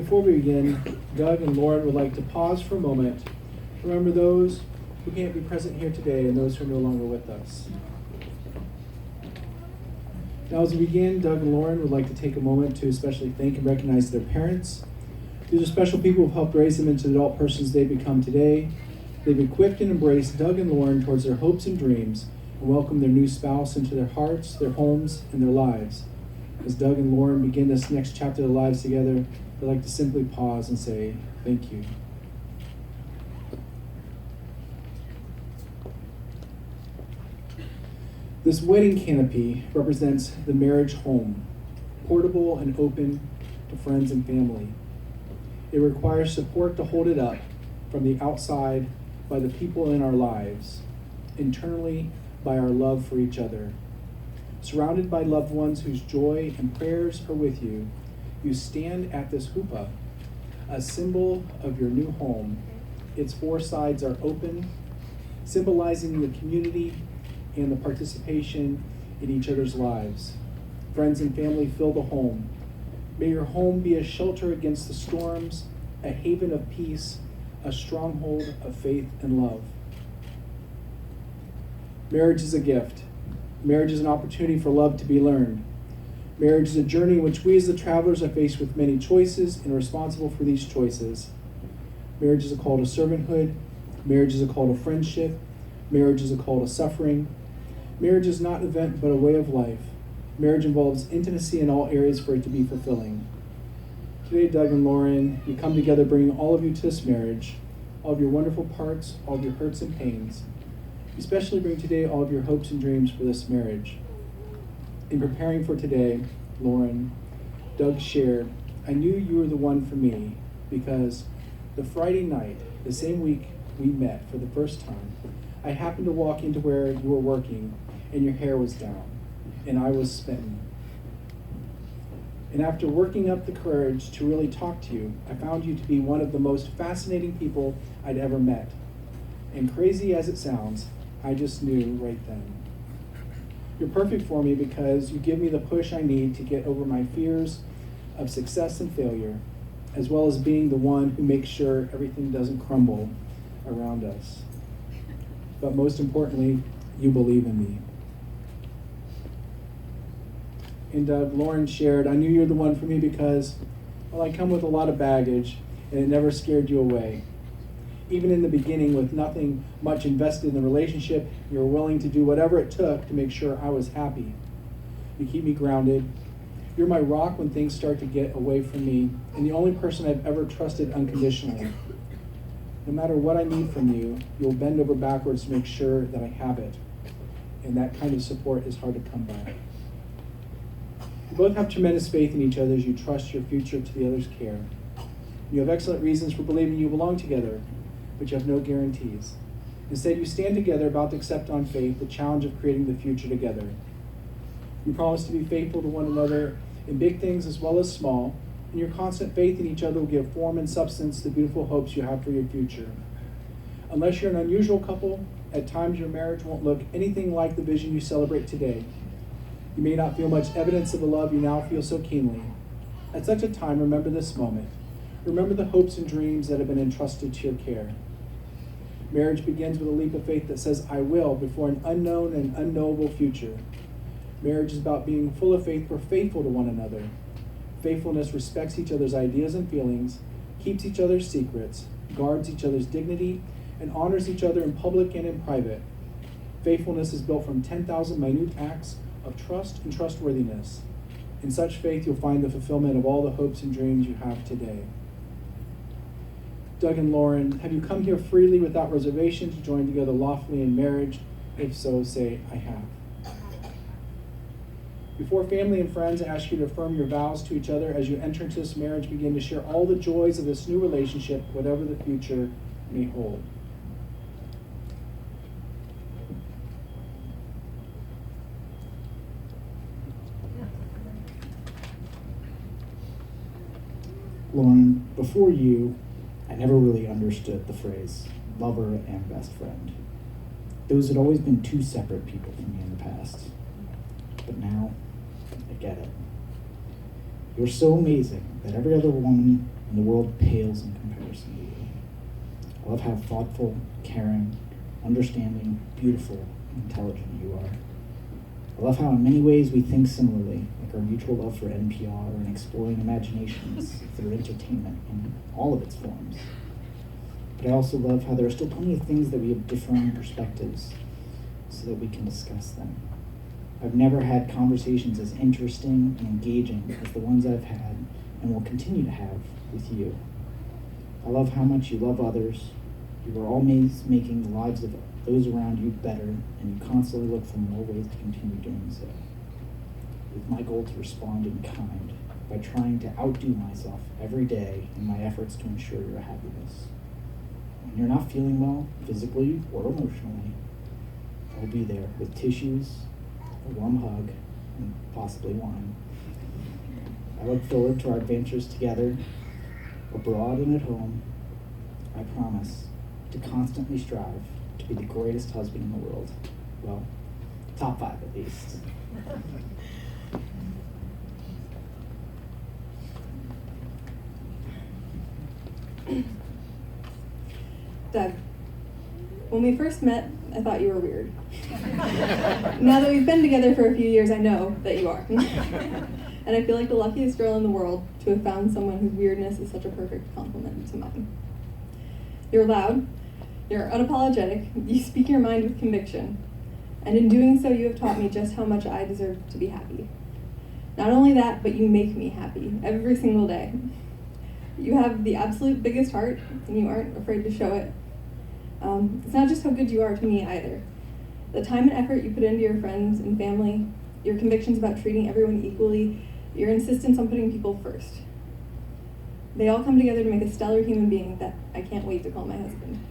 Before we begin, Doug and Lauren would like to pause for a moment to remember those who can't be present here today and those who are no longer with us. Now, as we begin, Doug and Lauren would like to take a moment to especially thank and recognize their parents. These are special people who have helped raise them into the adult persons they've become today. They've equipped and embraced Doug and Lauren towards their hopes and dreams and welcomed their new spouse into their hearts, their homes, and their lives. As Doug and Lauren begin this next chapter of their lives together, I'd like to simply pause and say thank you. This wedding canopy represents the marriage home, portable and open to friends and family. It requires support to hold it up from the outside by the people in our lives, internally by our love for each other. Surrounded by loved ones whose joy and prayers are with you, you stand at this chuppah, a symbol of your new home. Its four sides are open, symbolizing the community and the participation in each other's lives. Friends and family fill the home. May your home be a shelter against the storms, a haven of peace, a stronghold of faith and love. Marriage is a gift. Marriage is an opportunity for love to be learned. Marriage is a journey in which we as the travelers are faced with many choices and are responsible for these choices. Marriage is a call to servanthood. Marriage is a call to friendship. Marriage is a call to suffering. Marriage is not an event but a way of life. Marriage involves intimacy in all areas for it to be fulfilling. Today, Doug and Lauren, you come together bringing all of you to this marriage, all of your wonderful parts, all of your hurts and pains. You especially bring today all of your hopes and dreams for this marriage. In preparing for today, Lauren, Doug shared, I knew you were the one for me because the Friday night, the same week we met for the first time, I happened to walk into where you were working and your hair was down, and I was smitten. And after working up the courage to really talk to you, I found you to be one of the most fascinating people I'd ever met. And crazy as it sounds, I just knew right then. You're perfect for me because you give me the push I need to get over my fears of success and failure, as well as being the one who makes sure everything doesn't crumble around us. But most importantly, you believe in me. And Lauren shared, I knew you were the one for me because, well, I come with a lot of baggage and it never scared you away. Even in the beginning, with nothing much invested in the relationship, you were willing to do whatever it took to make sure I was happy. You keep me grounded. You're my rock when things start to get away from me, and the only person I've ever trusted unconditionally. No matter what I need from you, you'll bend over backwards to make sure that I have it. And that kind of support is hard to come by. You both have tremendous faith in each other as you trust your future to the other's care. You have excellent reasons for believing you belong together, but you have no guarantees. Instead, you stand together about to accept on faith the challenge of creating the future together. You promise to be faithful to one another in big things as well as small, and your constant faith in each other will give form and substance to the beautiful hopes you have for your future. Unless you're an unusual couple, at times your marriage won't look anything like the vision you celebrate today. You may not feel much evidence of the love you now feel so keenly. At such a time, remember this moment. Remember the hopes and dreams that have been entrusted to your care. Marriage begins with a leap of faith that says, I will, before an unknown and unknowable future. Marriage is about being full of faith, we're faithful to one another. Faithfulness respects each other's ideas and feelings, keeps each other's secrets, guards each other's dignity, and honors each other in public and in private. Faithfulness is built from 10,000 minute acts of trust and trustworthiness. In such faith, you'll find the fulfillment of all the hopes and dreams you have today. Doug and Lauren, have you come here freely without reservation to join together lawfully in marriage? If so, say, I have. Before family and friends, I ask you to affirm your vows to each other as you enter into this marriage, begin to share all the joys of this new relationship, whatever the future may hold. Lauren, before you, I never really understood the phrase lover and best friend. Those had always been two separate people for me in the past. But now, I get it. You're so amazing that every other woman in and the world pales in comparison to you. I love how thoughtful, caring, understanding, beautiful, and intelligent you are. I love how in many ways we think similarly, like our mutual love for NPR and exploring imaginations through entertainment in all of its forms. But I also love how there are still plenty of things that we have differing perspectives so that we can discuss them. I've never had conversations as interesting and engaging as the ones I've had and will continue to have with you. I love how much you love others. You are always making the lives of those around you better, and you constantly look for more ways to continue doing so. With my goal to respond in kind by trying to outdo myself every day in my efforts to ensure your happiness. When you're not feeling well, physically or emotionally, I'll be there with tissues, a warm hug, and possibly wine. I look forward to our adventures together, abroad and at home. I promise to constantly strive to be the greatest husband in the world. Well, top 5 at least. Doug, when we first met, I thought you were weird. Now that we've been together for a few years, I know that you are. And I feel like the luckiest girl in the world to have found someone whose weirdness is such a perfect complement to mine. You're loud, you're unapologetic, you speak your mind with conviction, and in doing so you have taught me just how much I deserve to be happy. Not only that, but you make me happy every single day. You have the absolute biggest heart, and you aren't afraid to show it. It's not just how good you are to me either. The time and effort you put into your friends and family, your convictions about treating everyone equally, your insistence on putting people first. They all come together to make a stellar human being that I can't wait to call my husband.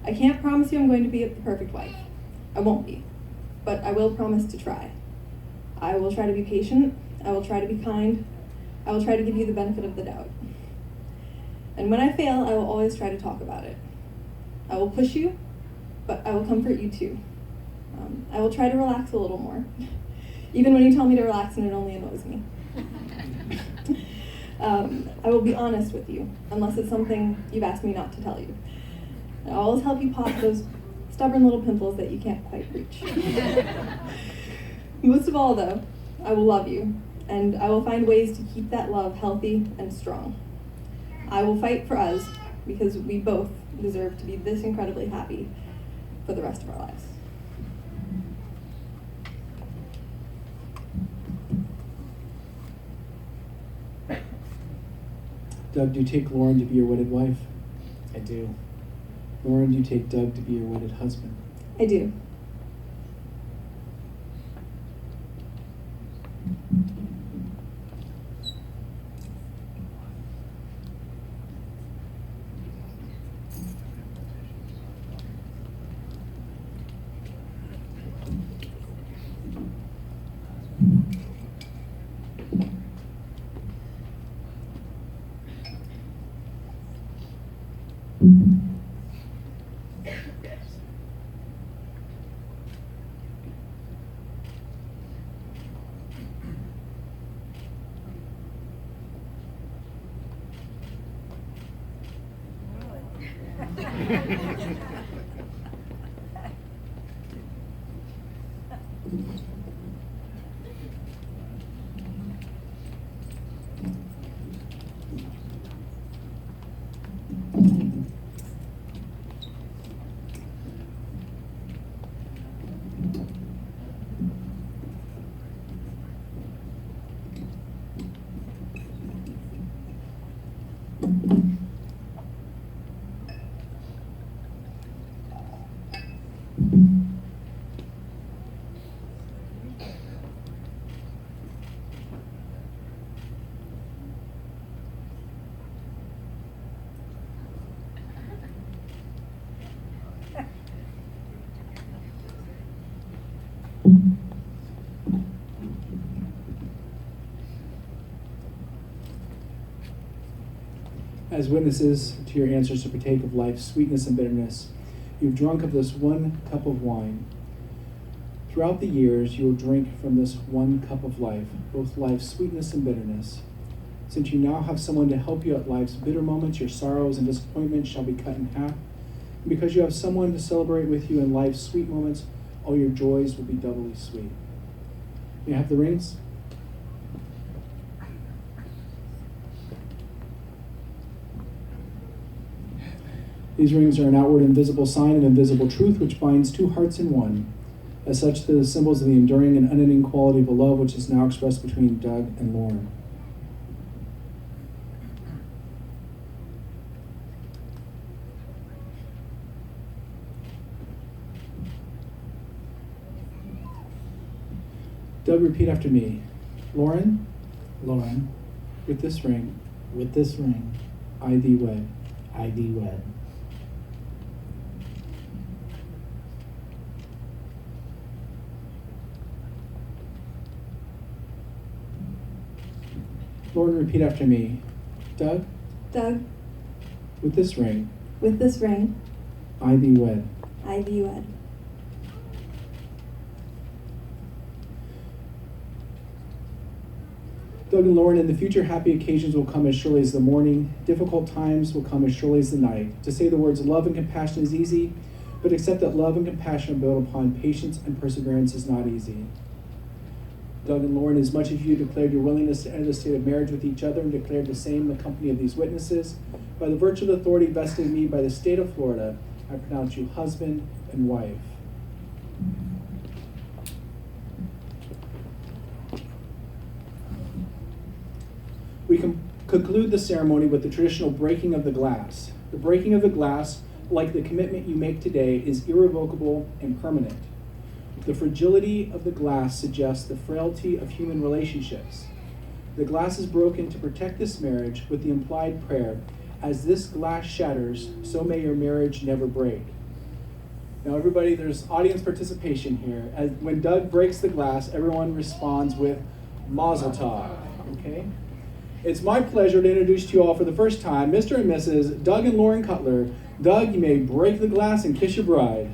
I can't promise you I'm going to be the perfect wife. I won't be, but I will promise to try. I will try to be patient, I will try to be kind, I will try to give you the benefit of the doubt. And when I fail, I will always try to talk about it. I will push you, but I will comfort you too. I will try to relax a little more, even when you tell me to relax and it only annoys me. I will be honest with you, unless it's something you've asked me not to tell you. I'll always help you pop those stubborn little pimples that you can't quite reach. Most of all, though, I will love you, and I will find ways to keep that love healthy and strong. I will fight for us, because we both deserve to be this incredibly happy for the rest of our lives. Doug, do you take Lauren to be your wedded wife? I do. Lauren, do you take Doug to be your wedded husband? I do. As witnesses to your answers to partake of life's sweetness and bitterness, you've drunk of this one cup of wine. Throughout the years, you will drink from this one cup of life, both life's sweetness and bitterness, Since you now have someone to help you at life's bitter moments, your sorrows and disappointments shall be cut in half. And because you have someone to celebrate with you in life's sweet moments, all your joys will be doubly sweet. May I have the rings? These rings are an outward and visible sign of invisible truth which binds two hearts in one. As such, they're the symbols of the enduring and unending quality of a love which is now expressed between Doug and Lauren. Doug, repeat after me. Lauren, Lauren, with this ring, with this ring, I thee wed. I thee wed. Lauren, repeat after me. Doug, Doug, with this ring, with this ring, I thee wed. I thee wed. Doug and Lauren, in the future, happy occasions will come as surely as the morning. Difficult times will come as surely as the night. To say the words love and compassion is easy, but accept that love and compassion are built upon patience and perseverance is not easy. Doug and Lauren, as much as you declared your willingness to enter the state of marriage with each other and declared the same in the company of these witnesses, by the virtue of the authority vested in me by the state of Florida, I pronounce you husband and wife. We conclude the ceremony with the traditional breaking of the glass. The breaking of the glass, like the commitment you make today, is irrevocable and permanent. The fragility of the glass suggests the frailty of human relationships. The glass is broken to protect this marriage with the implied prayer, as this glass shatters, so may your marriage never break. Now everybody, there's audience participation here. When Doug breaks the glass, everyone responds with Mazel Tov, okay? It's my pleasure to introduce to you all for the first time, Mr. and Mrs. Doug and Lauren Cutler. Doug, you may break the glass and kiss your bride.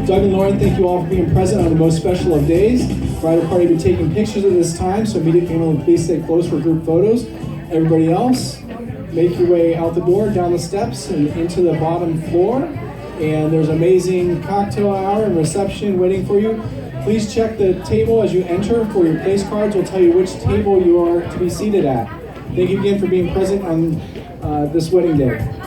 Doug and Lauren, thank you all for being present on the most special of days. Bridal party will be taking pictures at this time, so immediate family, please stay close for group photos. Everybody else, make your way out the door, down the steps, and into the bottom floor. And there's amazing cocktail hour and reception waiting for you. Please check the table as you enter for your place cards. We'll tell you which table you are to be seated at. Thank you again for being present on this wedding day.